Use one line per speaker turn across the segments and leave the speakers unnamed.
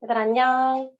얘들 안녕.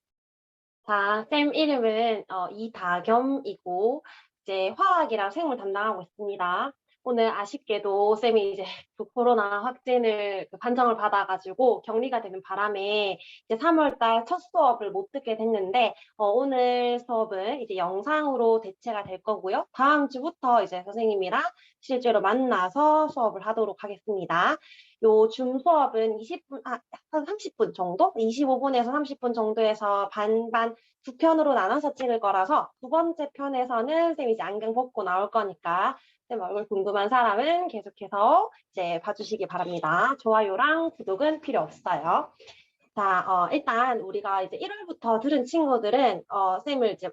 자, 쌤 이름은 이다겸이고 이제 화학이랑 생물 담당하고 있습니다. 오늘 아쉽게도 쌤이 이제 그 코로나 확진을 판정을 받아가지고 격리가 되는 바람에 이제 3월 달 첫 수업을 못 듣게 됐는데 오늘 수업은 이제 영상으로 대체가 될 거고요. 다음 주부터 이제 선생님이랑 실제로 만나서 수업을 하도록 하겠습니다. 요 줌 수업은 20분, 한 30분 정도? 25분에서 30분 정도에서 반반 두 편으로 나눠서 찍을 거라서 두 번째 편에서는 쌤이 이제 안경 벗고 나올 거니까 쌤 얼굴 궁금한 사람은 계속해서 이제 봐주시기 바랍니다. 좋아요랑 구독은 필요 없어요. 자, 일단 우리가 이제 1월부터 들은 친구들은 쌤을 이제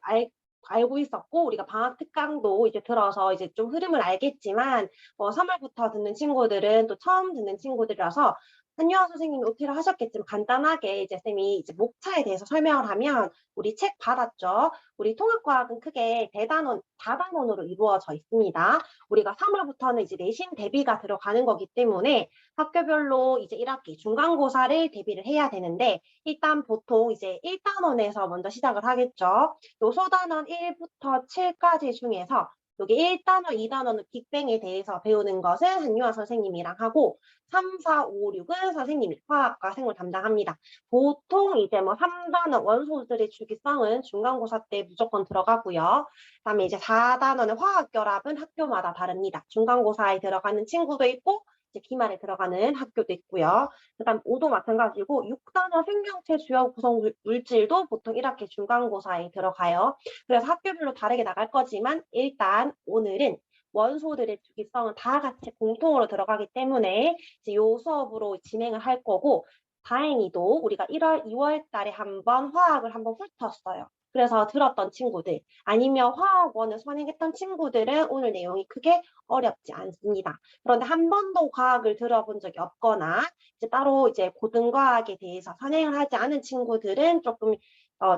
알고 있었고 우리가 방학 특강도 이제 들어서 이제 좀 흐름을 알겠지만 3월부터 듣는 친구들은 또 처음 듣는 친구들이라서 한유아 선생님이 OT를 하셨겠지만 간단하게 이제 쌤이 이제 목차에 대해서 설명을 하면 우리 책 받았죠. 우리 통합과학은 크게 대단원, 다단원으로 이루어져 있습니다. 우리가 3월부터는 이제 내신 대비가 들어가는 거기 때문에 학교별로 이제 1학기 중간고사를 대비를 해야 되는데 일단 보통 이제 1단원에서 먼저 시작을 하겠죠. 요 소단원 1부터 7까지 중에서 여기 1단원, 2단원은 빅뱅에 대해서 배우는 것은 한유아 선생님이랑 하고 3, 4, 5, 6은 선생님이 화학과 생물 담당합니다. 보통 이제 뭐 3단원 원소들의 주기성은 중간고사 때 무조건 들어가고요. 그다음에 이제 4단원은 화학 결합은 학교마다 다릅니다. 중간고사에 들어가는 친구도 있고 이제 기말에 들어가는 학교도 있고요. 그다음 5도 마찬가지고 6단원 생명체 주요 구성 물질도 보통 1학기 중간고사에 들어가요. 그래서 학교별로 다르게 나갈 거지만 일단 오늘은 원소들의 주기성은 다 같이 공통으로 들어가기 때문에 이제 요 수업으로 진행을 할 거고 다행히도 우리가 1월, 2월 달에 한번 화학을 한번 훑었어요. 그래서 들었던 친구들 아니면 화학원을 선행했던 친구들은 오늘 내용이 크게 어렵지 않습니다. 그런데 한 번도 과학을 들어본 적이 없거나 이제 따로 이제 고등과학에 대해서 선행을 하지 않은 친구들은 조금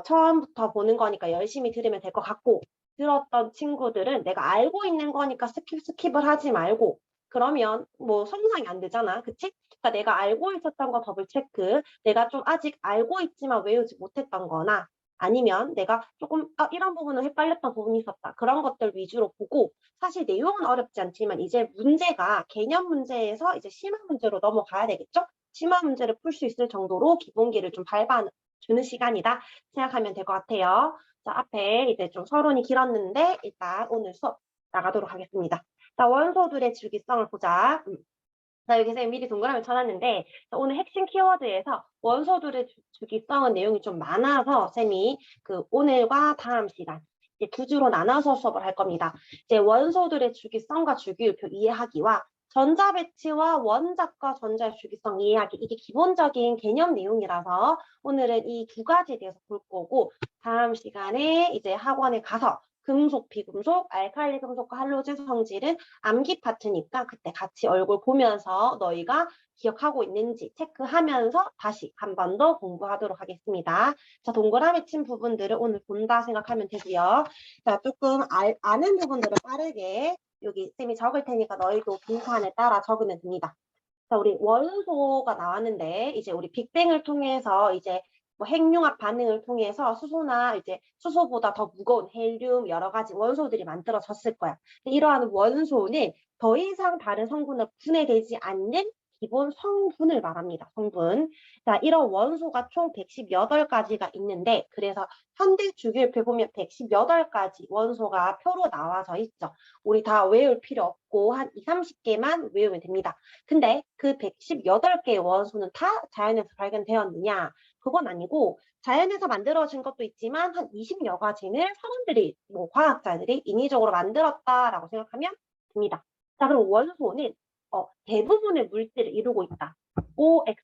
처음부터 보는 거니까 열심히 들으면 될 것 같고 들었던 친구들은 내가 알고 있는 거니까 스킵을 하지 말고 그러면 뭐 성장이 안 되잖아. 그치? 그러니까 내가 알고 있었던 거 더블 체크, 내가 좀 아직 알고 있지만 외우지 못했던 거나 아니면 내가 조금 이런 부분은 헷갈렸던 부분이 있었다. 그런 것들 위주로 보고 사실 내용은 어렵지 않지만 이제 문제가 개념 문제에서 이제 심화 문제로 넘어가야 되겠죠? 심화 문제를 풀 수 있을 정도로 기본기를 좀 밟아주는 시간이다 생각하면 될 것 같아요. 자, 앞에 이제 좀 서론이 길었는데 일단 오늘 수업 나가도록 하겠습니다. 자, 원소들의 주기성을 보자. 자, 여기 쌤 미리 동그라미 쳐놨는데 오늘 핵심 키워드에서 원소들의 주기성은 내용이 좀 많아서 쌤이 그 오늘과 다음 시간 이제 두 주로 나눠서 수업을 할 겁니다. 이제 원소들의 주기성과 주기율표 이해하기와 전자배치와 원자과 전자의 주기성 이해하기 이게 기본적인 개념 내용이라서 오늘은 이 두 가지에 대해서 볼 거고 다음 시간에 이제 학원에 가서 금속, 비금속, 알칼리 금속과 할로젠 성질은 암기 파트니까 그때 같이 얼굴 보면서 너희가 기억하고 있는지 체크하면서 다시 한 번 더 공부하도록 하겠습니다. 자, 동그라미 친 부분들을 오늘 본다 생각하면 되고요. 자, 조금 아는 부분들을 빠르게 여기 쌤이 적을 테니까 너희도 빈칸에 따라 적으면 됩니다. 자, 우리 원소가 나왔는데 이제 우리 빅뱅을 통해서 이제 뭐 핵융합 반응을 통해서 수소나 이제 수소보다 더 무거운 헬륨 여러 가지 원소들이 만들어졌을 거야. 이러한 원소는 더 이상 다른 성분을 분해되지 않는 기본 성분을 말합니다. 성분. 자, 이런 원소가 총 118가지가 있는데 그래서 현대 주기율표 보면 118가지 원소가 표로 나와져 있죠. 우리 다 외울 필요 없고 한 2, 30개만 외우면 됩니다. 근데 그 118개의 원소는 다 자연에서 발견되었느냐? 그건 아니고 자연에서 만들어진 것도 있지만 한 20여 가지는 사람들이 뭐 과학자들이 인위적으로 만들었다라고 생각하면 됩니다. 자, 그럼 원소는 대부분의 물질을 이루고 있다. OX,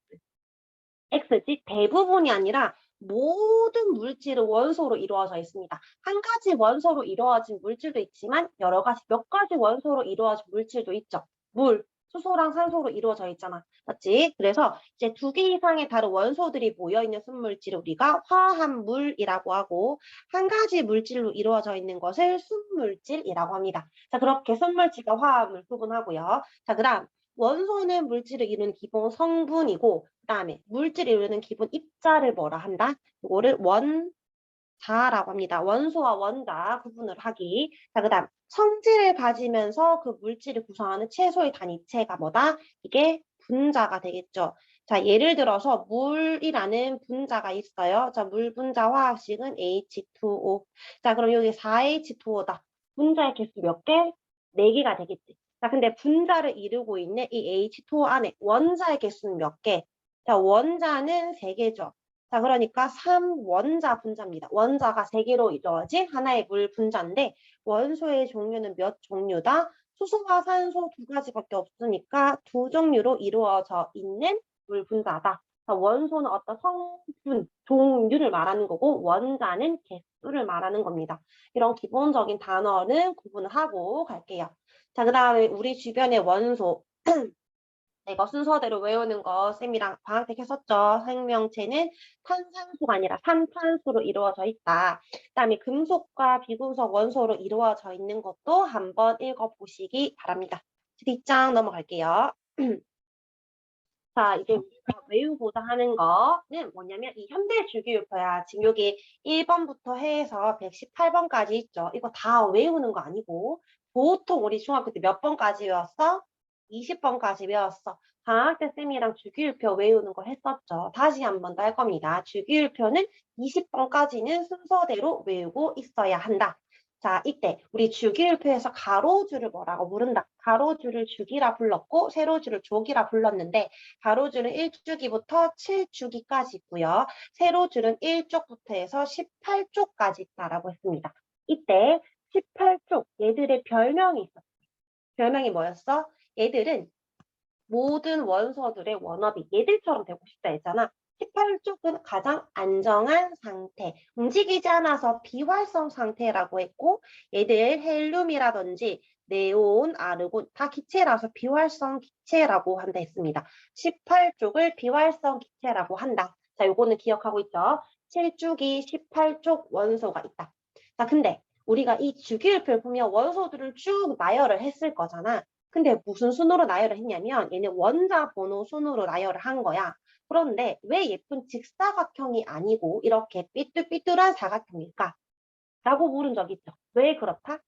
X지 대부분이 아니라 모든 물질은 원소로 이루어져 있습니다. 한 가지 원소로 이루어진 물질도 있지만 여러 가지 몇 가지 원소로 이루어진 물질도 있죠. 물, 수소랑 산소로 이루어져 있잖아. 맞지? 그래서 이제 두 개 이상의 다른 원소들이 모여있는 순물질을 우리가 화합물이라고 하고 한 가지 물질로 이루어져 있는 것을 순물질이라고 합니다. 자, 그렇게 순물질과 화합물 구분하고요. 자, 그다음 원소는 물질을 이루는 기본 성분이고, 그다음에 물질을 이루는 기본 입자를 뭐라 한다? 이거를 원자라고 합니다. 원소와 원자 구분을 하기. 자, 그다음 성질을 가지면서 그 물질을 구성하는 최소의 단위체가 뭐다? 이게 분자가 되겠죠. 자, 예를 들어서 물이라는 분자가 있어요. 자, 물 분자 화학식은 H2O. 자, 그럼 여기 4H2O다. 분자의 개수 몇 개? 4개가 되겠지. 자, 근데 분자를 이루고 있는 이 H2O 안에 원자의 개수는 몇 개? 자, 원자는 3개죠. 자, 그러니까 3원자 분자입니다. 원자가 3개로 이루어진 하나의 물 분자인데 원소의 종류는 몇 종류다? 수소와 산소 2가지밖에 없으니까 2종류로 이루어져 있는 물 분자다. 자, 원소는 어떤 성분, 종류를 말하는 거고 원자는 개수를 말하는 겁니다. 이런 기본적인 단어는 구분을 하고 갈게요. 자, 그다음에 우리 주변의 원소. 이거 순서대로 외우는 거 쌤이랑 방학 때 했었죠. 생명체는 탄산소가 아니라 산탄소로 이루어져 있다. 그다음에 금속과 비금속 원소로 이루어져 있는 것도 한번 읽어보시기 바랍니다. 뒷장 넘어갈게요. 자, 이제 우리가 외우고자 하는 거는 뭐냐면 이 현대 주기율표야. 지금 여기 1번부터 해서 118번까지 있죠. 이거 다 외우는 거 아니고 보통 우리 중학교 때 몇 번까지 외웠어? 20번까지 외웠어. 방학 때 쌤이랑 주기율표 외우는 거 했었죠. 다시 한 번 더 할 겁니다. 주기율표는 20번까지는 순서대로 외우고 있어야 한다. 자, 이때 우리 주기율표에서 가로줄을 뭐라고 부른다? 가로줄을 주기라 불렀고 세로줄을 조기라 불렀는데 가로줄은 1주기부터 7주기까지 있고요. 세로줄은 1쪽부터 해서 18쪽까지 있다라고 했습니다. 이때 18쪽 얘들의 별명이 있었어요. 별명이 뭐였어? 얘들은 모든 원소들의 원업이 얘들처럼 되고 싶다 했잖아. 18쪽은 가장 안정한 상태, 움직이지 않아서 비활성 상태라고 했고 얘들 헬륨이라든지 네온, 아르곤 다 기체라서 비활성 기체라고 한다 했습니다. 18쪽을 비활성 기체라고 한다. 자, 요거는 기억하고 있죠? 7주기 18쪽 원소가 있다. 자, 근데 우리가 이 주기율표를 보면 원소들을 쭉 나열을 했을 거잖아. 근데 무슨 순으로 나열을 했냐면 얘는 원자 번호 순으로 나열을 한 거야. 그런데 왜 예쁜 직사각형이 아니고 이렇게 삐뚤삐뚤한 사각형일까? 라고 물은 적 있죠. 왜 그렇다?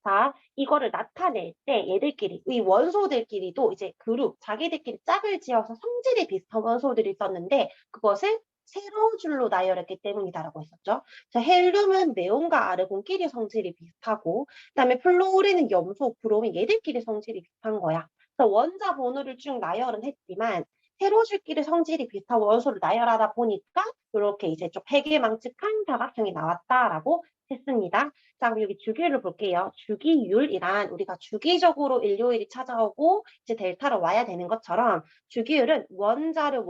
자, 이거를 나타낼 때 얘들끼리, 이 원소들끼리도 이제 그룹, 자기들끼리 짝을 지어서 성질이 비슷한 원소들이 있었는데 그것을 세로줄로 나열했기 때문이다라고 했었죠. 자, 헬륨은 네온과 아르곤끼리 성질이 비슷하고 그다음에 플로리는 염소, 브롬이 얘들끼리 성질이 비슷한 거야. 그래서 원자 번호를 쭉 나열은 했지만 세로줄끼리 성질이 비슷한 원소를 나열하다 보니까 이렇게 이제 좀 해괴망측한 사각형이 나왔다라고 했습니다. 자, 그럼 여기 주기율을 볼게요. 주기율이란 우리가 주기적으로 일요일이 찾아오고 이제 델타로 와야 되는 것처럼 주기율은 원소를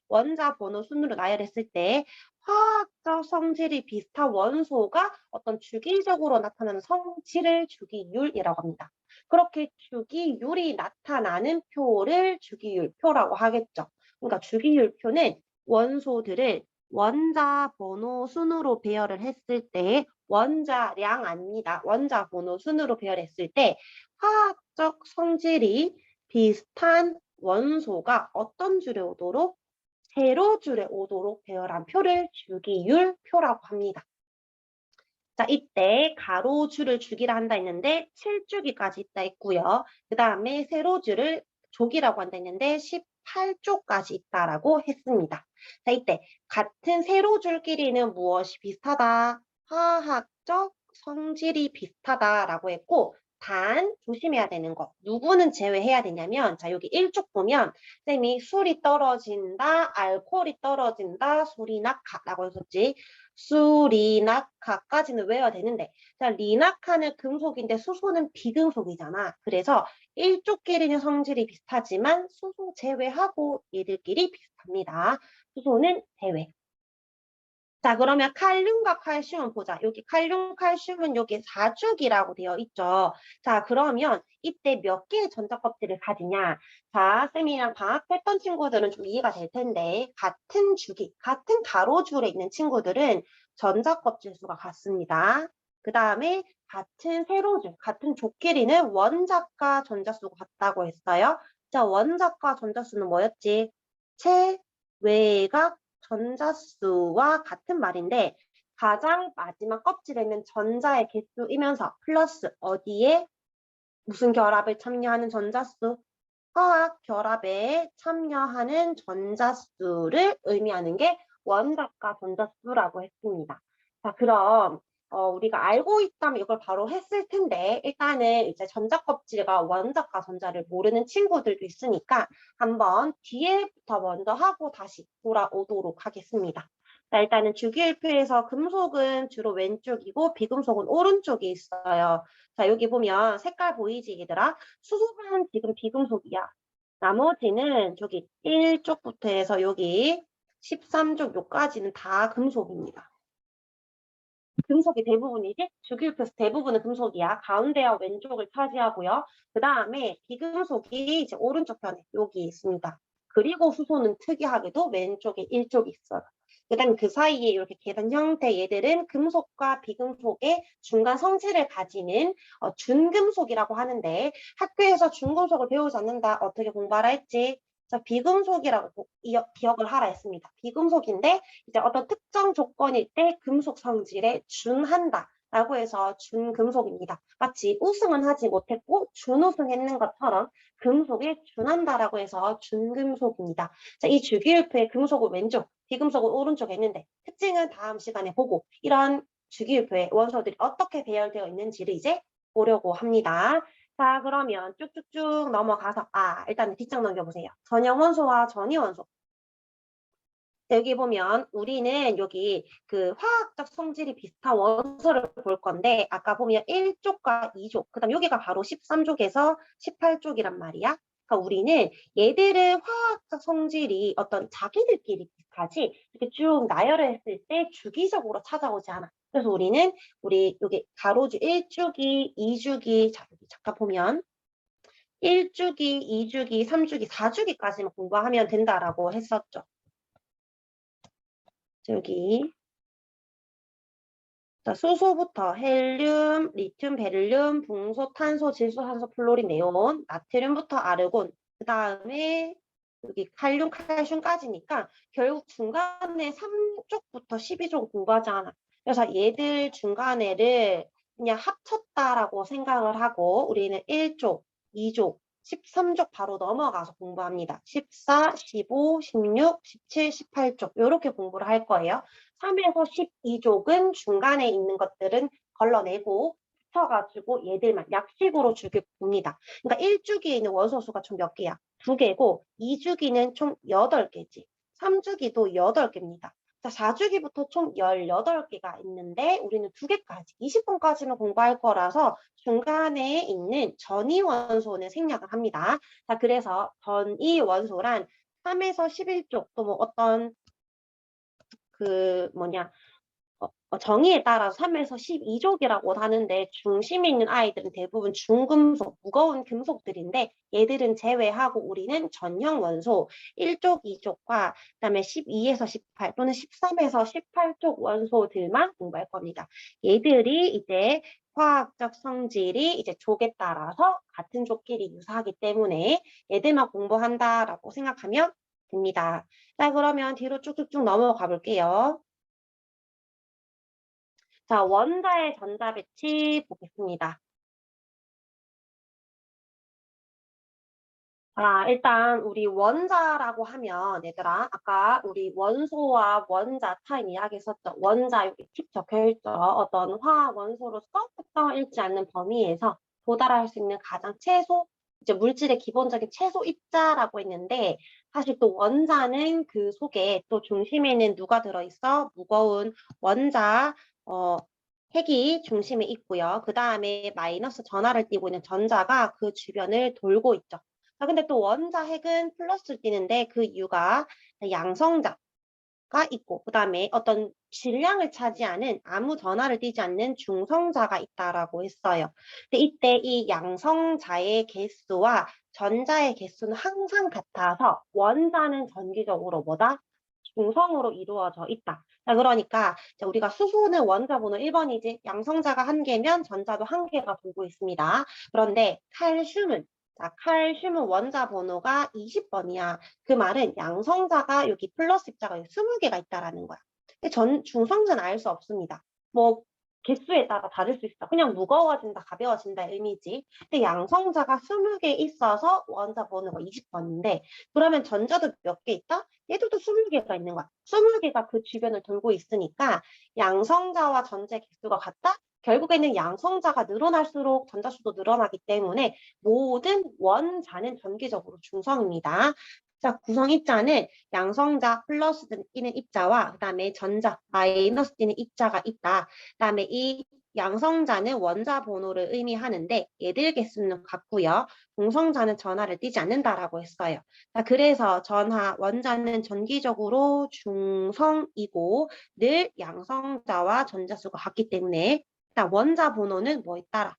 원자 번호 순으로 나열했을 때 화학적 성질이 비슷한 원소가 어떤 주기적으로 나타나는 성질을 주기율이라고 합니다. 그렇게 주기율이 나타나는 표를 주기율표라고 하겠죠. 그러니까 주기율표는 원소들을 원자 번호 순으로 배열을 했을 때 원자량 아닙니다. 원자 번호 순으로 배열했을 때 화학적 성질이 비슷한 원소가 어떤 줄에 오도록 세로줄에 오도록 배열한 표를 주기율표라고 합니다. 자, 이때 가로줄을 주기라 한다 했는데 7주기까지 있다 했고요. 그 다음에 세로줄을 조기라고 한다 했는데 18쪽까지 있다라고 했습니다. 자, 이때 같은 세로줄끼리는 무엇이 비슷하다? 화학적 성질이 비슷하다라고 했고 단 조심해야 되는 거. 누구는 제외해야 되냐면 자, 여기 1쪽 보면 쌤이 술이 떨어진다, 알코올이 떨어진다, 수리나카라고 했었지. 수리나카까지는 외워야 되는데 자, 리나카는 금속인데 수소는 비금속이잖아. 그래서 일쪽끼리는 성질이 비슷하지만 수소 제외하고 얘들끼리 비슷합니다. 수소는 제외. 자, 그러면 칼륨과 칼슘은 보자. 여기 칼륨, 칼슘은 여기 4주기라고 되어 있죠. 자, 그러면 이때 몇 개의 전자 껍질을 가지냐? 자, 쌤이랑 방학했던 친구들은 좀 이해가 될 텐데 같은 주기, 같은 가로줄에 있는 친구들은 전자 껍질 수가 같습니다. 그 다음에 같은 세로줄, 같은 족끼리는 원자과 전자수가 같다고 했어요. 자, 원자과 전자수는 뭐였지? 체외각 전자수와 같은 말인데 가장 마지막 껍질에 있는 전자의 개수이면서 플러스 어디에 무슨 결합에 참여하는 전자수? 화학 결합에 참여하는 전자수를 의미하는 게 원자과 전자수라고 했습니다. 자, 그럼 우리가 알고 있다면 이걸 바로 했을 텐데 일단은 이제 전자 껍질과 원자과 전자를 모르는 친구들도 있으니까 한번 뒤에부터 먼저 하고 다시 돌아오도록 하겠습니다. 자, 일단은 주기율표에서 금속은 주로 왼쪽이고 비금속은 오른쪽에 있어요. 자, 여기 보면 색깔 보이지, 얘들아? 수소는 지금 비금속이야. 나머지는 저기 1쪽부터 해서 여기 13쪽 요까지는 다 금속입니다. 금속이 대부분이지? 주기율표에서 대부분은 금속이야. 가운데와 왼쪽을 차지하고요. 그 다음에 비금속이 이제 오른쪽 편에 여기 있습니다. 그리고 수소는 특이하게도 왼쪽에 1쪽이 있어요. 그 다음에 그 사이에 이렇게 계단 형태 얘들은 금속과 비금속의 중간 성질을 가지는 준금속이라고 하는데 학교에서 준금속을 배우지 않는다. 어떻게 공부하라 했지? 자, 비금속이라고 기억을 하라 했습니다. 비금속인데 이제 어떤 특정 조건일 때 금속 성질에 준한다. 라고 해서 준금속입니다. 마치 우승은 하지 못했고 준우승했는 것처럼 금속에 준한다라고 해서 준금속입니다. 자, 이 주기율표의 금속은 왼쪽, 비금속은 오른쪽에 있는데 특징은 다음 시간에 보고 이런 주기율표의 원소들이 어떻게 배열되어 있는지를 이제 보려고 합니다. 자, 그러면 쭉쭉쭉 넘어가서 일단 뒷장 넘겨보세요. 전형원소와 전이원소. 여기 보면 우리는 여기 그 화학적 성질이 비슷한 원소를 볼 건데 아까 보면 1쪽과 2쪽, 그다음 여기가 바로 13쪽에서 18쪽이란 말이야. 그러니까 우리는 얘들은 화학적 성질이 어떤 자기들끼리 비슷하지 이렇게 쭉 나열을 했을 때 주기적으로 찾아오지 않아. 그래서 우리는 우리 여기 가로주 1주기, 2주기, 자 여기 잠깐 보면 1주기, 2주기, 3주기, 4주기까지만 공부하면 된다라고 했었죠. 여기 자, 수소부터 헬륨, 리튬, 베릴륨, 붕소, 탄소, 질소, 산소, 플로린, 네온, 나트륨부터 아르곤, 그 다음에 여기 칼륨, 칼슘까지니까 결국 중간에 3쪽부터 12쪽 공부하지 않아. 그래서 얘들 중간에를 그냥 합쳤다라고 생각을 하고 우리는 1쪽, 2쪽, 13쪽 바로 넘어가서 공부합니다. 14, 15, 16, 17, 18쪽 이렇게 공부를 할 거예요. 3에서 12족은 중간에 있는 것들은 걸러내고 붙여가지고 얘들만 약식으로 주기 봅니다. 그러니까 1주기에 있는 원소수가 총 몇 개야? 2개고 2주기는 총 8개지. 3주기도 8개입니다. 자, 4주기부터 총 18개가 있는데 우리는 2개까지, 20분까지는 공부할 거라서 중간에 있는 전이원소는 생략을 합니다. 자, 그래서 전이원소란 3에서 11쪽 또 뭐 어떤 그 뭐냐 정의에 따라서 3에서 12족이라고 하는데 중심에 있는 아이들은 대부분 중금속, 무거운 금속들인데 얘들은 제외하고 우리는 전형 원소 1족, 2족과 그다음에 12에서 18 또는 13에서 18족 원소들만 공부할 겁니다. 얘들이 이제 화학적 성질이 이제 족에 따라서 같은 족끼리 유사하기 때문에 얘들만 공부한다라고 생각하면 됩니다. 자, 그러면 뒤로 쭉쭉쭉 넘어가 볼게요. 자, 원자의 전자 배치 보겠습니다. 일단 우리 원자라고 하면 얘들아 아까 우리 원소와 원자 차이 이야기했었죠. 원자 여기 틱 적혀있죠. 어떤 화학 원소로서 특성을 잃지 않는 범위에서 도달할 수 있는 가장 최소 이제 물질의 기본적인 최소 입자라고 했는데 사실 또 원자는 그 속에 또 중심에는 누가 들어있어? 무거운 원자 핵이 중심에 있고요. 그 다음에 마이너스 전하를 띠고 있는 전자가 그 주변을 돌고 있죠. 근데 또 원자 핵은 플러스를 띠는데 그 이유가 양성자가 있고 그 다음에 어떤 질량을 차지하는 아무 전하를 띠지 않는 중성자가 있다라고 했어요. 근데 이때 이 양성자의 개수와 전자의 개수는 항상 같아서 원자는 전기적으로 뭐다? 중성으로 이루어져 있다. 자, 그러니까 자, 우리가 수소는 원자 번호 1번이지 양성자가 1개면 전자도 1개가 돌고 있습니다. 그런데 칼슘은 자, 칼슘은 원자 번호가 20번이야. 그 말은 양성자가 여기 플러스 입자가 20개가 있다라는 거야. 근데 중성자는 알 수 없습니다. 뭐 개수에 따라 다를 수 있어. 그냥 무거워진다, 가벼워진다 의미지. 근데 양성자가 20개 있어서 원자 번호가 20번인데 그러면 전자도 몇 개 있다? 얘들도 20개가 있는 거야. 20개가 그 주변을 돌고 있으니까 양성자와 전자의 개수가 같다? 결국에는 양성자가 늘어날수록 전자수도 늘어나기 때문에 모든 원자는 전기적으로 중성입니다. 자, 구성 입자는 양성자 플러스 뛰는 입자와 그다음에 전자 마이너스 뛰는 입자가 있다. 그다음에 이 양성자는 원자 번호를 의미하는데 얘들 개수는 같고요. 중성자는 전하를 띠지 않는다라고 했어요. 자, 그래서 원자는 전기적으로 중성이고 늘 양성자와 전자수가 같기 때문에 일단 원자 번호는 뭐에 따라?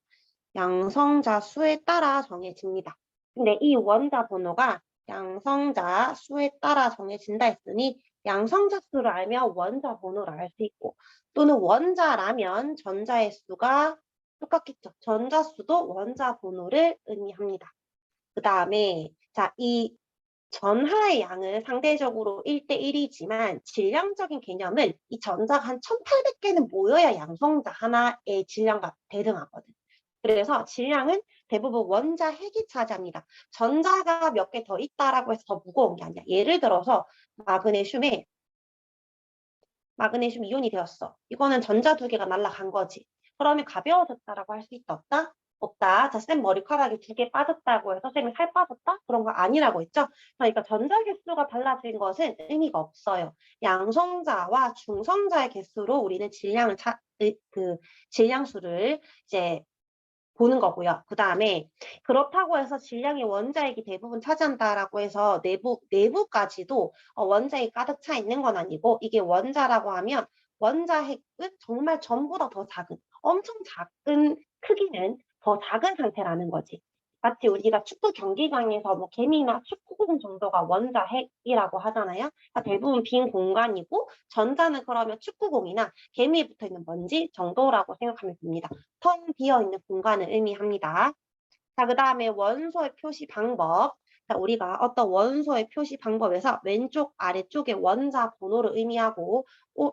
양성자 수에 따라 정해집니다. 근데 이 원자 번호가 양성자 수에 따라 정해진다 했으니 양성자 수를 알면 원자 번호를 알 수 있고 또는 원자라면 전자의 수가 똑같겠죠. 전자 수도 원자 번호를 의미합니다. 그 다음에 자, 이 전하의 양은 상대적으로 1대1이지만 질량적인 개념은 이 전자가 한 1800개는 모여야 양성자 하나의 질량과 대등하거든. 그래서 질량은 대부분 원자 핵이 차지합니다. 전자가 몇 개 더 있다라고 해서 더 무거운 게 아니야. 예를 들어서 마그네슘 이온이 되었어. 이거는 전자 2개가 날아간 거지. 그러면 가벼워졌다라고 할 수 있다 없다? 없다. 자, 쌤 머리카락이 2개 빠졌다고 해서 쌤이 살 빠졌다? 그런 거 아니라고 했죠? 그러니까 전자 개수가 달라진 것은 의미가 없어요. 양성자와 중성자의 개수로 우리는 질량수를 이제 보는 거고요. 그 다음에 그렇다고 해서 질량이 원자핵이 대부분 차지한다라고 해서 내부까지도 원자핵이 가득 차 있는 건 아니고 이게 원자라고 하면 원자핵은 정말 전보다 더 작은 엄청 작은 크기는 더 작은 상태라는 거지. 마치 우리가 축구 경기장에서 뭐 개미나 축구공 정도가 원자핵이라고 하잖아요. 그러니까 대부분 빈 공간이고 전자는 그러면 축구공이나 개미에 붙어 있는 먼지 정도라고 생각하면 됩니다. 텅 비어있는 공간을 의미합니다. 자, 그 다음에 원소의 표시 방법. 자, 우리가 어떤 원소의 표시 방법에서 왼쪽 아래쪽에 원자 번호를 의미하고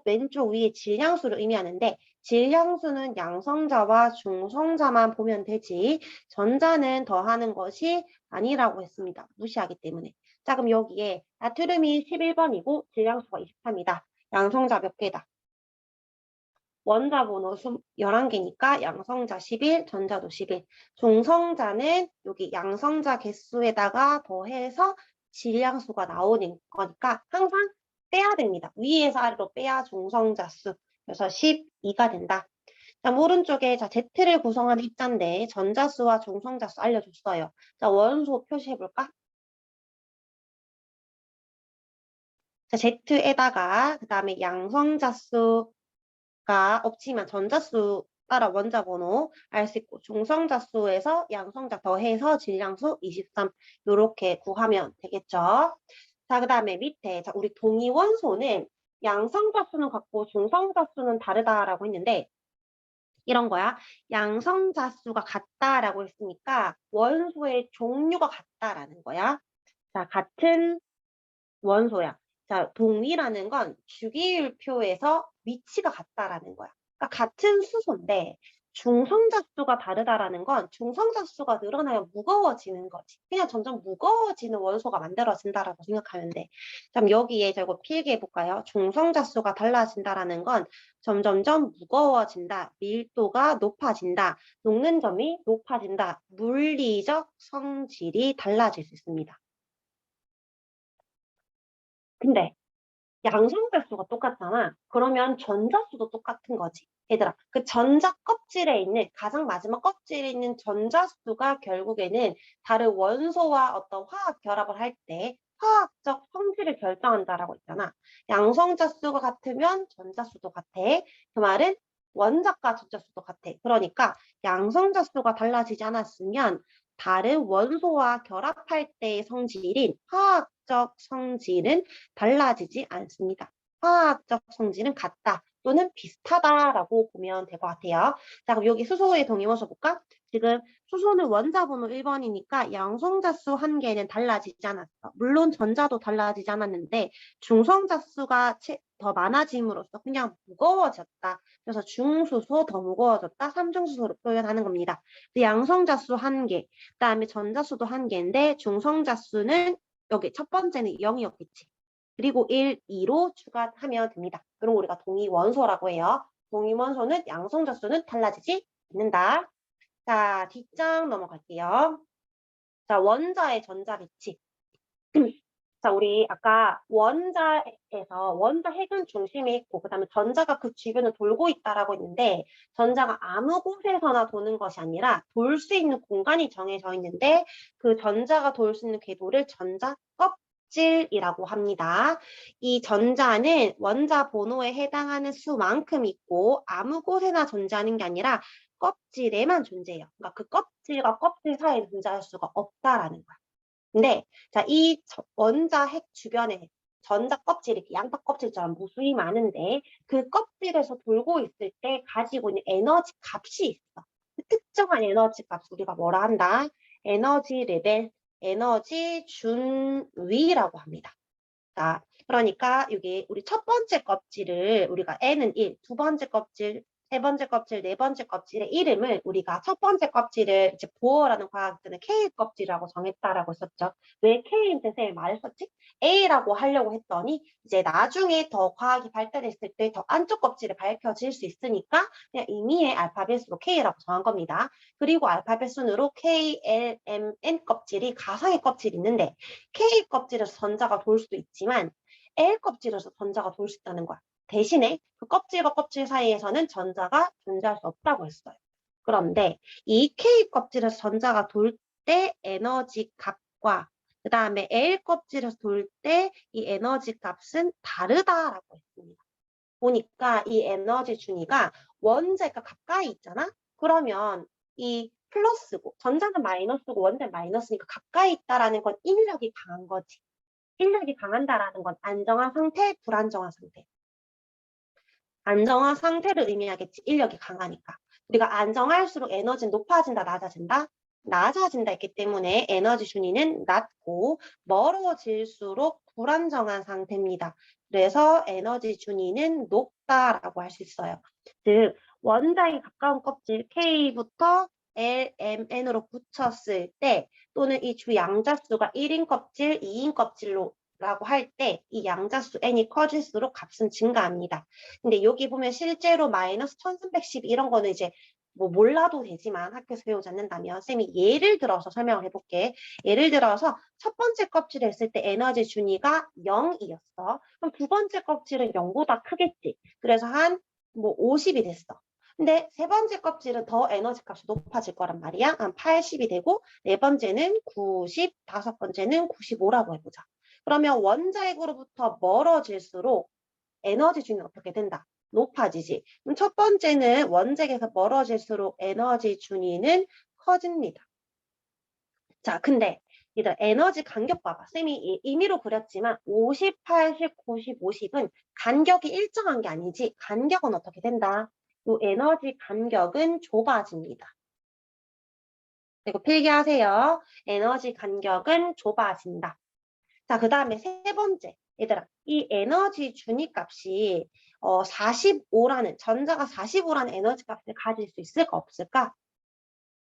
왼쪽 위에 질량수를 의미하는데 질량수는 양성자와 중성자만 보면 되지 전자는 더하는 것이 아니라고 했습니다. 무시하기 때문에. 자, 그럼 여기에 나트륨이 11번이고 질량수가 23이다. 양성자 몇 개다? 원자 번호 11개니까 양성자 11, 전자도 11. 중성자는 여기 양성자 개수에다가 더해서 질량수가 나오는 거니까 항상 빼야 됩니다. 위에서 아래로 빼야 중성자 수. 그래서 12가 된다. 자, 오른쪽에 자, Z를 구성하는 입자인데 전자수와 중성자수 알려줬어요. 자, 원소 표시해볼까? 자, Z에다가 그 다음에 양성자수 가 없지만 전자수 따라 원자 번호 알 수 있고 중성자수에서 양성자 더해서 질량수 23 이렇게 구하면 되겠죠. 자, 그 다음에 밑에 자, 우리 동위원소는 양성자수는 같고 중성자수는 다르다라고 했는데 이런 거야. 양성자수가 같다라고 했으니까 원소의 종류가 같다라는 거야. 자, 같은 원소야. 자, 동위라는 건 주기율표에서 위치가 같다라는 거야. 그러니까 같은 수소인데 중성자수가 다르다라는 건 중성자수가 늘어나면 무거워지는 거지. 그냥 점점 무거워지는 원소가 만들어진다라고 생각하면 돼. 그럼 여기에 저거 필기해 볼까요? 중성자수가 달라진다라는 건 점점점 무거워진다. 밀도가 높아진다. 녹는 점이 높아진다. 물리적 성질이 달라질 수 있습니다. 근데 양성자수가 똑같잖아. 그러면 전자수도 똑같은 거지. 얘들아, 그 전자 껍질에 있는, 가장 마지막 껍질에 있는 전자수가 결국에는 다른 원소와 어떤 화학 결합을 할 때 화학적 성질을 결정한다라고 했잖아. 양성자수가 같으면 전자수도 같아. 그 말은 원자과 전자수도 같아. 그러니까 양성자수가 달라지지 않았으면 다른 원소와 결합할 때의 성질인 화학적 성질은 달라지지 않습니다. 화학적 성질은 같다 또는 비슷하다라고 보면 될 것 같아요. 자, 그럼 여기 수소의 동위원소 볼까? 지금 수소는 원자 번호 1번이니까 양성자 수 한 개는 달라지지 않았어. 물론 전자도 달라지지 않았는데 중성자 수가 더 많아짐으로써 그냥 무거워졌다. 그래서 중수소 더 무거워졌다. 삼중수소로 표현하는 겁니다. 양성자 수 한 개, 그다음에 전자수도 한 개인데 중성자 수는 여기 첫 번째는 0이었겠지. 그리고 1, 2로 추가하면 됩니다. 그럼 우리가 동위원소라고 해요. 동위원소는 양성자 수는 달라지지 않는다. 자, 뒷장 넘어갈게요. 자, 원자의 전자 배치. 자, 우리 아까 원자에서 원자 핵은 중심에 있고 그다음에 전자가 그 주변을 돌고 있다라고 했는데 전자가 아무 곳에서나 도는 것이 아니라 돌 수 있는 공간이 정해져 있는데 그 전자가 돌 수 있는 궤도를 전자 껍질이라고 합니다. 이 전자는 원자 번호에 해당하는 수만큼 있고 아무 곳에나 존재하는 게 아니라 껍질에만 존재해요. 그러니까 그 껍질과 껍질 사이에 존재할 수가 없다라는 거야. 근데 자, 이 원자 핵 주변에 전자 껍질이 이렇게 양파 껍질처럼 무수히 많은데 그 껍질에서 돌고 있을 때 가지고 있는 에너지 값이 있어. 그 특정한 에너지 값 우리가 뭐라 한다? 에너지 레벨, 에너지 준위라고 합니다. 자, 그러니까 여기 우리 첫 번째 껍질을 우리가 N은 1, 두 번째 껍질, 세 번째 껍질, 네 번째 껍질의 이름을 우리가 첫 번째 껍질을 이제 보어라는 과학자는 K 껍질이라고 정했다라고 썼죠. 왜 K인지 쌤이 말했었지? A라고 하려고 했더니 이제 나중에 더 과학이 발달했을 때 더 안쪽 껍질이 밝혀질 수 있으니까 그냥 임의의 알파벳으로 K라고 정한 겁니다. 그리고 알파벳 순으로 K, L, M, N 껍질이 가상의 껍질이 있는데 K 껍질에서 전자가 돌 수도 있지만 L 껍질에서 전자가 돌 수 있다는 거야. 대신에 그 껍질과 껍질 사이에서는 전자가 존재할 수 없다고 했어요. 그런데 이 K 껍질에서 전자가 돌 때 에너지 값과 그 다음에 L 껍질에서 돌 때 이 에너지 값은 다르다라고 했습니다. 보니까 이 에너지 준위가 원자가 가까이 있잖아? 그러면 이 플러스고 전자는 마이너스고 원자는 마이너스니까 가까이 있다라는 건 인력이 강한 거지. 인력이 강한다라는 건 안정한 상태, 불안정한 상태. 안정한 상태를 의미하겠지. 인력이 강하니까. 우리가 안정할수록 에너지는 높아진다, 낮아진다? 낮아진다 했기 때문에 에너지 준위는 낮고 멀어질수록 불안정한 상태입니다. 그래서 에너지 준위는 높다라고 할 수 있어요. 즉 원자에 가까운 껍질 K부터 L, M, N으로 붙였을 때 또는 이 주 양자수가 1인 껍질, 2인 껍질로 라고 할 때 이 양자수 n이 커질수록 값은 증가합니다. 근데 여기 보면 실제로 마이너스 1310 이런 거는 이제 뭐 몰라도 되지만 학교에서 배우지 않는다면 쌤이 예를 들어서 설명을 해볼게. 예를 들어서 첫 번째 껍질을 했을 때 에너지 준위가 0이었어. 그럼 두 번째 껍질은 0보다 크겠지. 그래서 한 뭐 50이 됐어. 근데 세 번째 껍질은 더 에너지 값이 높아질 거란 말이야. 한 80이 되고 네 번째는 90, 다섯 번째는 95라고 해보자. 그러면 원자핵으로부터 멀어질수록 에너지 준위는 어떻게 된다? 높아지지. 그럼 첫 번째는 원자핵에서 멀어질수록 에너지 준위는 커집니다. 자, 근데 얘들 에너지 간격 봐봐. 쌤이 임의로 그렸지만 50, 80, 90, 50은 간격이 일정한 게 아니지. 간격은 어떻게 된다? 이 에너지 간격은 좁아집니다. 그리고 필기하세요. 에너지 간격은 좁아진다. 자, 그 다음에 세 번째. 얘들아, 이 에너지 준위 값이 45라는, 전자가 45라는 에너지 값을 가질 수 있을까, 없을까?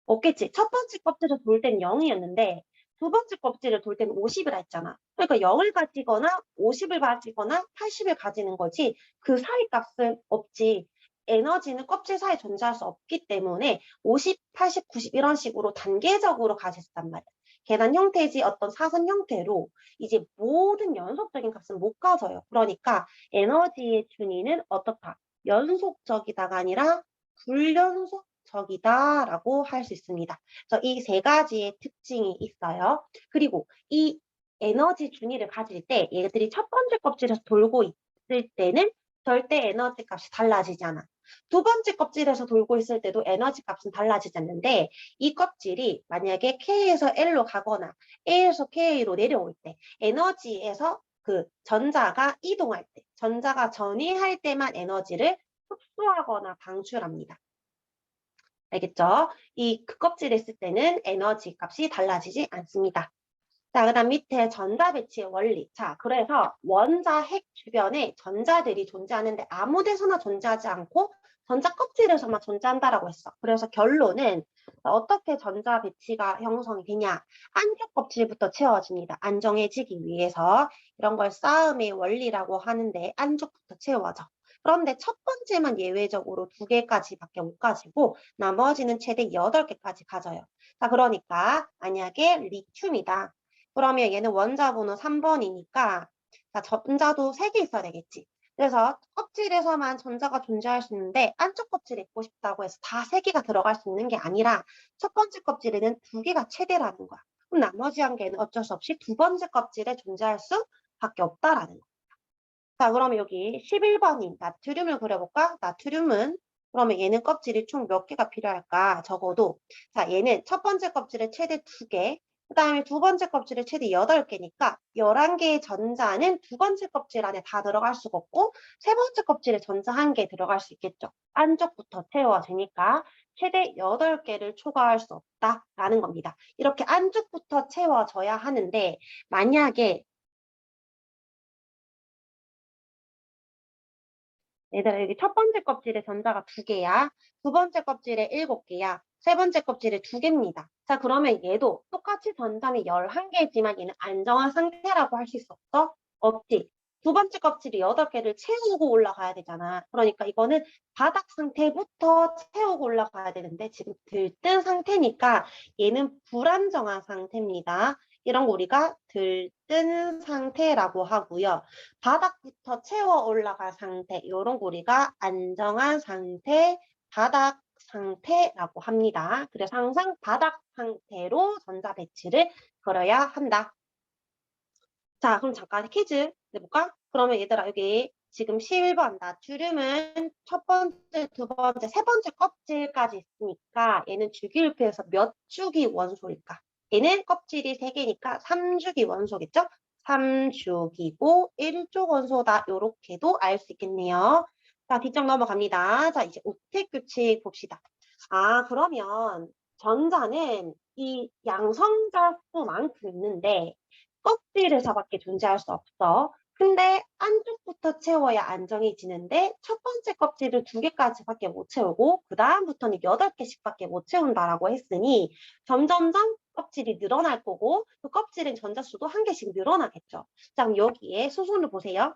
없겠지. 첫 번째 껍질을 돌 때는 0이었는데, 두 번째 껍질을 돌 때는 50이라 했잖아. 그러니까 0을 가지거나 50을 가지거나 80을 가지는 거지, 그 사이 값은 없지. 에너지는 껍질 사이에 존재할 수 없기 때문에 50, 80, 90 이런 식으로 단계적으로 가졌단 말이야. 계단 형태지 어떤 사선 형태로 이제 모든 연속적인 값은 못 가져요. 그러니까 에너지의 준위는 어떻다? 연속적이다가 아니라 불연속적이다라고 할 수 있습니다. 그래서 이 세 가지의 특징이 있어요. 그리고 이 에너지 준위를 가질 때 얘들이 첫 번째 껍질에서 돌고 있을 때는 절대 에너지 값이 달라지지 않아. 두 번째 껍질에서 돌고 있을 때도 에너지 값은 달라지지 않는데 이 껍질이 만약에 K에서 L로 가거나 A에서 K로 내려올 때 에너지에서 그 전자가 이동할 때, 전자가 전이할 때만 에너지를 흡수하거나 방출합니다. 알겠죠? 이 그 껍질에 있을 때는 에너지 값이 달라지지 않습니다. 자, 그 다음 밑에 전자 배치의 원리. 자, 그래서 원자 핵 주변에 전자들이 존재하는데 아무 데서나 존재하지 않고 전자 껍질에서만 존재한다라고 했어. 그래서 결론은 어떻게 전자 배치가 형성이 되냐? 안쪽 껍질부터 채워집니다. 안정해지기 위해서 이런 걸 싸움의 원리라고 하는데 안쪽부터 채워져. 그런데 첫 번째만 예외적으로 2개까지밖에 못 가지고 나머지는 최대 8개까지 가져요. 자, 그러니까 만약에 리튬이다. 그러면 얘는 원자 번호 3번이니까 자, 전자도 3개 있어야 되겠지. 그래서 껍질에서만 전자가 존재할 수 있는데 안쪽 껍질에 있고 싶다고 해서 다 3개가 들어갈 수 있는 게 아니라 첫 번째 껍질에는 2개가 최대라는 거야. 그럼 나머지 한 개는 어쩔 수 없이 두 번째 껍질에 존재할 수밖에 없다라는 거야. 자, 그러면 여기 11번인 나트륨을 그려볼까? 나트륨은 그러면 얘는 껍질이 총 몇 개가 필요할까? 적어도 자, 얘는 첫 번째 껍질에 최대 2개, 그 다음에 두 번째 껍질에 최대 8개니까 11개의 전자는 두 번째 껍질 안에 다 들어갈 수가 없고 세 번째 껍질에 전자 1개 들어갈 수 있겠죠. 안쪽부터 채워지니까 최대 8개를 초과할 수 없다라는 겁니다. 이렇게 안쪽부터 채워져야 하는데 만약에 얘들아, 여기 첫 번째 껍질에 전자가 2개야. 두 번째 껍질에 7개야. 세 번째 껍질에 2개입니다. 자, 그러면 얘도 똑같이 전자는 11개지만 얘는 안정한 상태라고 할 수 있어? 없지. 두 번째 껍질이 8개를 채우고 올라가야 되잖아. 그러니까 이거는 바닥 상태부터 채우고 올라가야 되는데 지금 들뜬 상태니까 얘는 불안정한 상태입니다. 이런 거 우리가 들뜬 상태라고 하고요. 바닥부터 채워 올라갈 상태, 이런 거 우리가 안정한 상태, 바닥 상태라고 합니다. 그래서 항상 바닥 상태로 전자 배치를 걸어야 한다. 자, 그럼 잠깐 퀴즈 내볼까? 그러면 얘들아, 여기 지금 11번 나트륨은 첫 번째, 두 번째, 세 번째 껍질까지 있으니까 얘는 주기율표에서 몇 주기 원소일까? 얘는 껍질이 3개니까 3주기 원소겠죠? 3주기고 1족 원소다. 요렇게도 알 수 있겠네요. 자, 뒷점 넘어갑니다. 자, 이제 옥텟 규칙 봅시다. 아, 그러면 전자는 이 양성자 수만큼 있는데 껍질에서밖에 존재할 수 없어. 근데 안쪽부터 채워야 안정해지는데 첫 번째 껍질을 2개까지밖에 못 채우고 그 다음부터는 8개씩밖에 못 채운다라고 했으니 점점점 껍질이 늘어날 거고 그 껍질은 전자수도 1개씩 늘어나겠죠. 자, 그럼 여기에 수소를 보세요.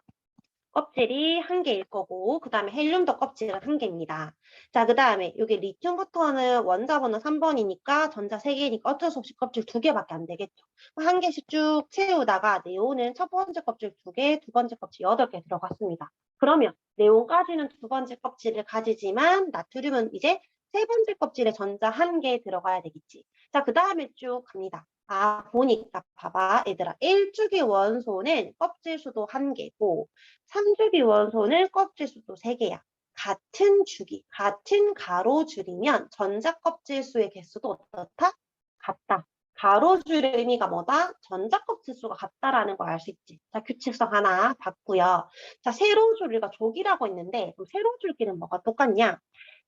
껍질이 1개일 거고 그 다음에 헬륨도 껍질은 1개입니다. 자, 그 다음에 여기 리튬부터는 원자 번호 3번이니까 전자 3개니까 어쩔 수 없이 껍질 2개밖에 안 되겠죠. 1개씩 쭉 채우다가 네온은 첫 번째 껍질 2개, 두 번째 껍질 8개 들어갔습니다. 그러면 네온까지는 두 번째 껍질을 가지지만 나트륨은 이제 세 번째 껍질에 전자 1개 들어가야 되겠지. 자, 그 다음에 쭉 갑니다. 아, 보니까 봐봐 얘들아 1주기 원소는 껍질 수도 1개고 3주기 원소는 껍질 수도 3개야. 같은 주기, 같은 가로줄이면 전자 껍질 수의 개수도 어떻다? 같다. 가로줄의 의미가 뭐다? 전자 껍질 수가 같다라는 걸 알 수 있지. 자, 규칙성 하나 봤고요. 자, 세로줄 우리가 족이라고 했는데 그럼 세로줄끼리는 뭐가 똑같냐?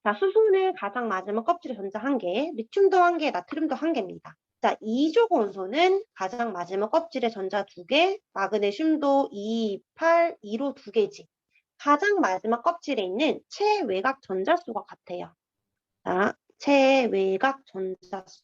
자, 수소는 가장 마지막 껍질에 전자 1개, 리튬도 1개, 나트륨도 1개입니다. 자, 2족 원소는 가장 마지막 껍질에 전자 2개, 마그네슘도 2, 8, 2로 2개지. 가장 마지막 껍질에 있는 체외곽 전자수가 같아요. 자, 체외곽 전자수.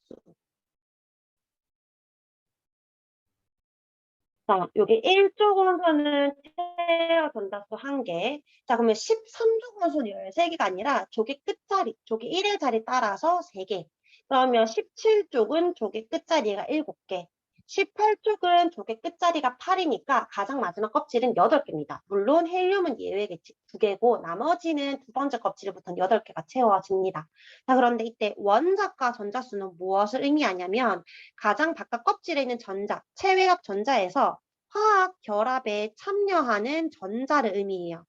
자, 여기 1족 원소는 체외 전자수 1개. 자, 그러면 13족 원소는 13개가 아니라 족의 끝자리, 족의 1의 자리 따라서 3개. 그러면 17쪽은 족의 끝자리가 7개, 18쪽은 족의 끝자리가 8이니까 가장 마지막 껍질은 8개입니다. 물론 헬륨은 예외겠지. 2개고 나머지는 두 번째 껍질부터는 8개가 채워집니다. 자, 그런데 이때 원자과 전자수는 무엇을 의미하냐면 가장 바깥 껍질에 있는 전자, 체외곽 전자에서 화학 결합에 참여하는 전자를 의미해요.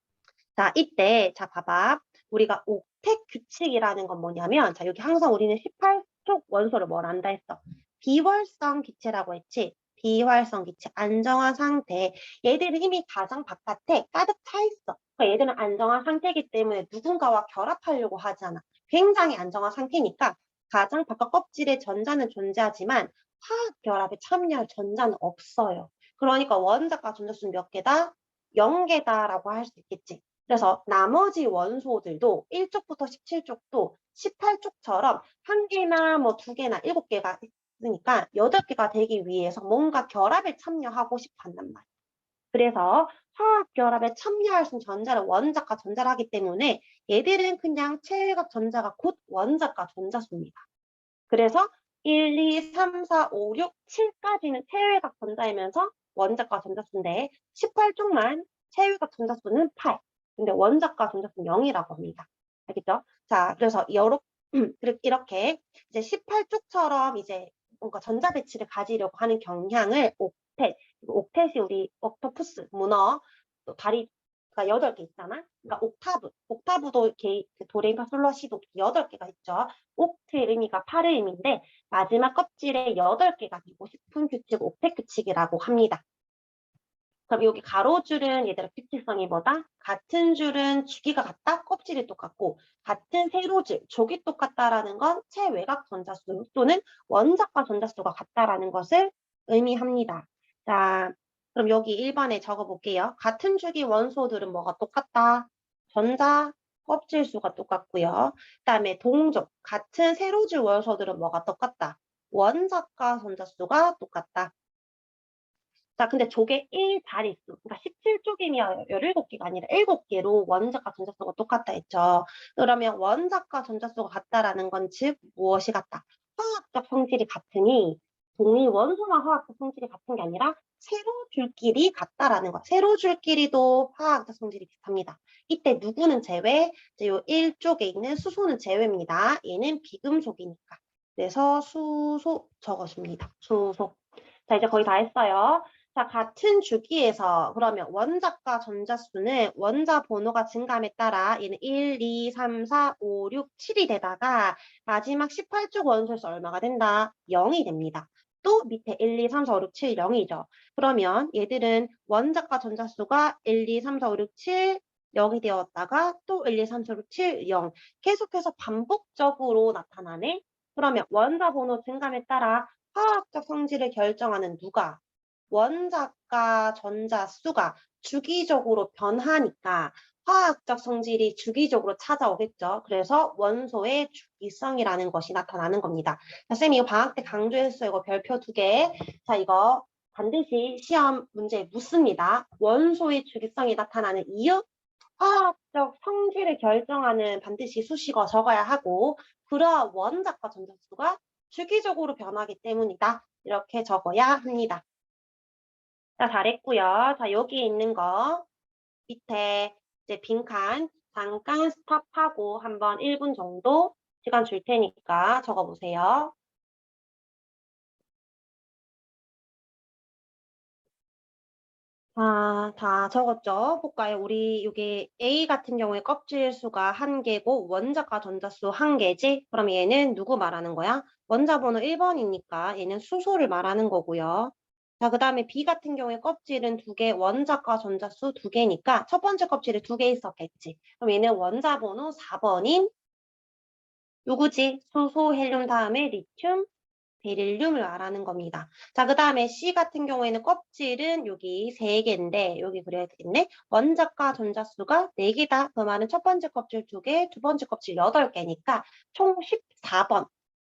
자, 이때 자 봐봐. 우리가 옥텟 규칙이라는 건 뭐냐면, 자, 여기 항상 우리는 18쪽 원소를 뭘 안다 했어? 비활성 기체라고 했지. 비활성 기체, 안정화 상태. 얘들은 이미 가장 바깥에 가득 차 있어. 그러니까 얘들은 안정화 상태이기 때문에 누군가와 결합하려고 하잖아. 굉장히 안정화 상태니까 가장 바깥 껍질에 전자는 존재하지만 화학 결합에 참여할 전자는 없어요. 그러니까 원자과 전자수는 몇 개다? 0개다라고 할 수 있겠지. 그래서 나머지 원소들도 1쪽부터 17쪽도 18쪽처럼 1개나 뭐 2개나 7개가 있으니까 8개가 되기 위해서 뭔가 결합에 참여하고 싶어 한단 말이야. 그래서 화학 결합에 참여할 수 있는 전자를 원자과 전자를 하기 때문에 얘들은 그냥 체외각 전자가 곧 원자과 전자수입니다. 그래서 1, 2, 3, 4, 5, 6, 7까지는 체외각 전자이면서 원자과 전자수인데 18쪽만 체외각 전자수는 8. 근데 원자과 전자수는 0이라고 합니다. 알겠죠? 자, 그래서 이렇게 이제 18쪽처럼 이제 뭔가 전자 배치를 가지려고 하는 경향을 옥텟, 옥텟이 우리 옥토푸스, 문어, 또 다리가 8개 있잖아. 그러니까 옥타브도 이렇게 도레미파솔라시도 8개가 있죠. 옥트의 의미가 8의 의미인데 마지막 껍질에 8개가 되고 싶은 규칙 옥텟 규칙이라고 합니다. 그럼 여기 가로줄은 얘들아 규칙성이 뭐다? 같은 줄은 주기가 같다? 껍질이 똑같고 같은 세로줄, 족이 똑같다라는 건 체외각 전자수 또는 원자과 전자수가 같다라는 것을 의미합니다. 자, 그럼 여기 1번에 적어볼게요. 같은 주기 원소들은 뭐가 똑같다? 전자, 껍질 수가 똑같고요. 그다음에 동족, 같은 세로줄 원소들은 뭐가 똑같다? 원자과 전자수가 똑같다. 자, 근데 조개 1자릿수, 그러니까 17쪽이면 17개가 아니라 7개로 원자과 전자수가 똑같다 했죠. 그러면 원자과 전자수가 같다라는 건 즉 무엇이 같다? 화학적 성질이 같으니 동일 원소나 화학적 성질이 같은 게 아니라 세로줄끼리 같다라는 거. 세로줄끼리도 화학적 성질이 비슷합니다. 이때 누구는 제외? 이제 요 1쪽에 있는 수소는 제외입니다. 얘는 비금속이니까. 그래서 수소 적어줍니다. 수소. 자, 이제 거의 다 했어요. 자, 같은 주기에서 그러면 원자과 전자수는 원자 번호가 증감에 따라 얘는 1, 2, 3, 4, 5, 6, 7이 되다가 마지막 18쪽 원소에서 얼마가 된다? 0이 됩니다. 또 밑에 1, 2, 3, 4, 5, 6, 7, 0이죠. 그러면 얘들은 원자과 전자수가 1, 2, 3, 4, 5, 6, 7, 0이 되었다가 또 1, 2, 3, 4, 5, 6, 7, 0. 계속해서 반복적으로 나타나네. 그러면 원자 번호 증감에 따라 화학적 성질을 결정하는 누가? 원자과 전자수가 주기적으로 변하니까 화학적 성질이 주기적으로 찾아오겠죠. 그래서 원소의 주기성이라는 것이 나타나는 겁니다. 자, 쌤이 이거 방학 때 강조했어요. 이거 별표 2개. 자, 이거 반드시 시험 문제에 묻습니다. 원소의 주기성이 나타나는 이유? 화학적 성질을 결정하는 반드시 수식어 적어야 하고 그러한 원자과 전자수가 주기적으로 변하기 때문이다. 이렇게 적어야 합니다. 자, 잘했고요. 자, 여기 있는 거 밑에 이제 빈칸 잠깐 스탑하고 한번 1분 정도 시간 줄 테니까 적어보세요. 자, 다 적었죠? 볼까요? 우리 여기 A 같은 경우에 껍질 수가 1개고 원자과 전자수 1개지? 그럼 얘는 누구 말하는 거야? 원자 번호 1번이니까 얘는 수소를 말하는 거고요. 자, 그 다음에 B 같은 경우에 껍질은 2개, 원자과 전자수 2개니까 첫 번째 껍질에 2개 있었겠지. 그럼 얘는 원자 번호 4번인 누구지? 수소, 헬륨 다음에 리튬, 베릴륨을 말하는 겁니다. 자, 그 다음에 C 같은 경우에는 껍질은 여기 3개인데 여기 그려야 되겠네. 원자과 전자수가 4개다. 그 말은 첫 번째 껍질 2개, 두 번째 껍질 8개니까 총 14번.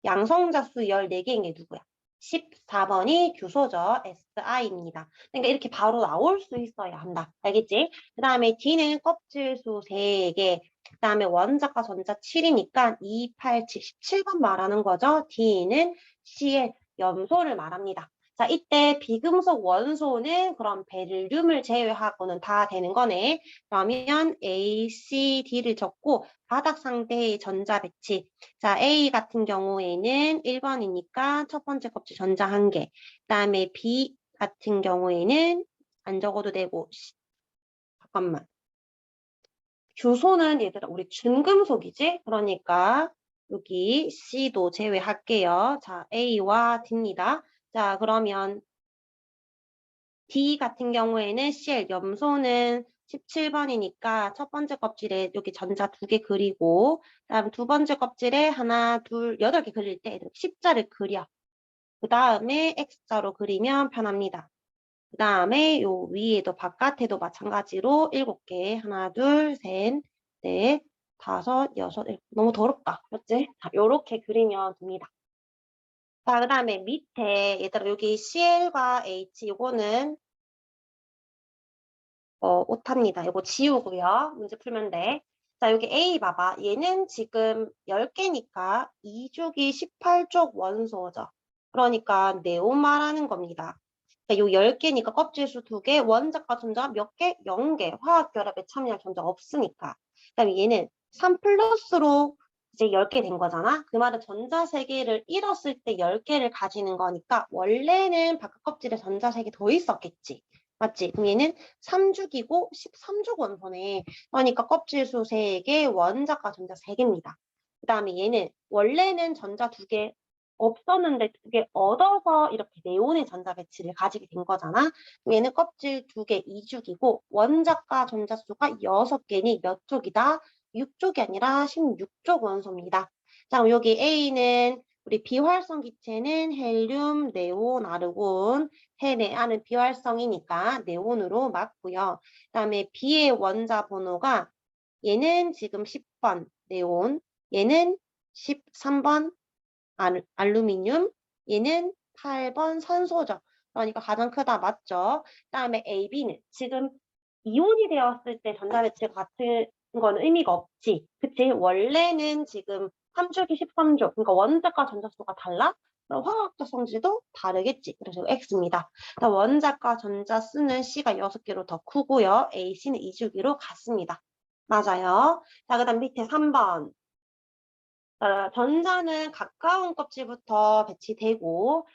양성자수 14개인 게 누구야? 14번이 규소죠. SI입니다. 그러니까 이렇게 바로 나올 수 있어야 한다. 알겠지? 그 다음에 D는 껍질수 3개, 그 다음에 원자과 전자 7이니까 2, 8, 7, 17번 말하는 거죠. D는 C의 염소를 말합니다. 자, 이때 비금속 원소는 그럼 베릴륨을 제외하고는 다 되는 거네. 그러면 A, C, D를 적고 바닥 상태의 전자 배치. 자, A 같은 경우에는 1번이니까 첫 번째 껍질 전자 1개. 그 다음에 B 같은 경우에는 안 적어도 되고, 잠깐만. 규소는 얘들아 우리 준금속이지? 그러니까 여기 C도 제외할게요. 자, A와 D입니다. 자, 그러면 D 같은 경우에는 Cl 염소는 17번이니까 첫 번째 껍질에 여기 전자 2개 그리고 그다음 두 번째 껍질에 하나, 둘, 8개 그릴 때 10자를 그려. 그 다음에 X자로 그리면 편합니다. 그 다음에 요 위에도 바깥에도 마찬가지로 7개. 하나, 둘, 셋, 넷, 다섯, 여섯, 일곱. 너무 더럽다. 맞지? 자, 요렇게 그리면 됩니다. 자, 그 다음에 밑에 얘들아 여기 CL과 H 요거는 오탑니다. 이거 지우고요. 문제 풀면 돼. 자, 여기 A 봐봐. 얘는 지금 10개니까 2주기 18족 원소죠. 그러니까 네온 말하는 겁니다. 그러니까 요 10개니까 껍질수 2개, 원자과 전자 몇 개? 0개. 화학 결합에 참여할 전자 없으니까. 그다음에 얘는 3 플러스로 이제 10개 된 거잖아. 그 말은 전자 3개를 잃었을 때 10개를 가지는 거니까 원래는 바깥 껍질에 전자 3개 더 있었겠지. 맞지? 그럼 얘는 3주기고 13족 원소네. 그러니까 껍질수 3개, 원자과 전자 3개입니다. 그 다음에 얘는 원래는 전자 2개 없었는데 2개 얻어서 이렇게 네온의 전자 배치를 가지게 된 거잖아. 그럼 얘는 껍질 2개 2주기고 원자과 전자 수가 6개니 몇 쪽이다? 6쪽이 아니라 16쪽 원소입니다. 자, 그럼 여기 A는 우리 비활성 기체는 헬륨, 네온, 아르곤, 헤네아는 비활성이니까 네온으로 맞고요. 그다음에 B의 원자 번호가 얘는 지금 10번 네온, 얘는 13번 알루미늄, 얘는 8번 산소죠. 그러니까 가장 크다 맞죠? 그다음에 A, B는 지금 이온이 되었을 때 전자배치가 같은 건 의미가 없지. 그치? 원래는 지금 3주기 13조. 그러니까 원자과 전자수가 달라? 그럼 화학적 성질도 다르겠지. 그래서 X입니다. 원자과 전자수는 C가 6개로 더 크고요. A, C는 2주기로 같습니다. 맞아요. 자, 그 다음 밑에 3번. 전자는 가까운 껍질부터 배치되고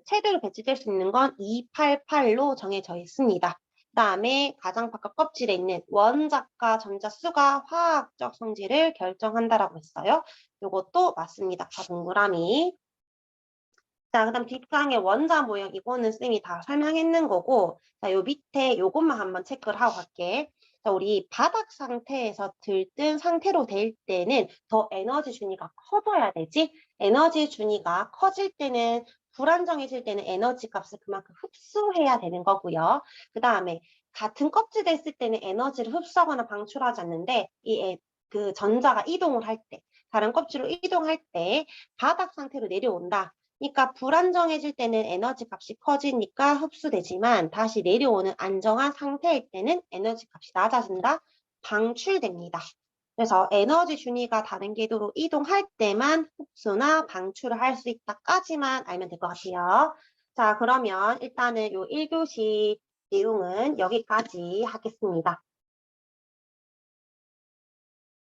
최대로 배치될 수 있는 건 288로 정해져 있습니다. 그다음에 가장 바깥 껍질에 있는 원자과 전자수가 화학적 성질을 결정한다라고 했어요. 이것도 맞습니다. 다 동그라미. 자, 그다음 뒷강의 원자 모형 이거는 쌤이 다 설명했는 거고, 자, 요 밑에 요것만 한번 체크를 하고 갈게. 자, 우리 바닥 상태에서 들뜬 상태로 될 때는 더 에너지 준위가 커져야 되지. 에너지 준위가 커질 때는 불안정해질 때는 에너지 값을 그만큼 흡수해야 되는 거고요. 그 다음에 같은 껍질에 있을 때는 에너지를 흡수하거나 방출하지 않는데 그 전자가 이동을 할 때, 다른 껍질로 이동할 때 바닥 상태로 내려온다. 그러니까 불안정해질 때는 에너지 값이 커지니까 흡수되지만 다시 내려오는 안정한 상태일 때는 에너지 값이 낮아진다, 방출됩니다. 그래서 에너지 준위가 다른 궤도로 이동할 때만 흡수나 방출을 할 수 있다까지만 알면 될 것 같아요. 자, 그러면 일단은 요 1교시 내용은 여기까지 하겠습니다.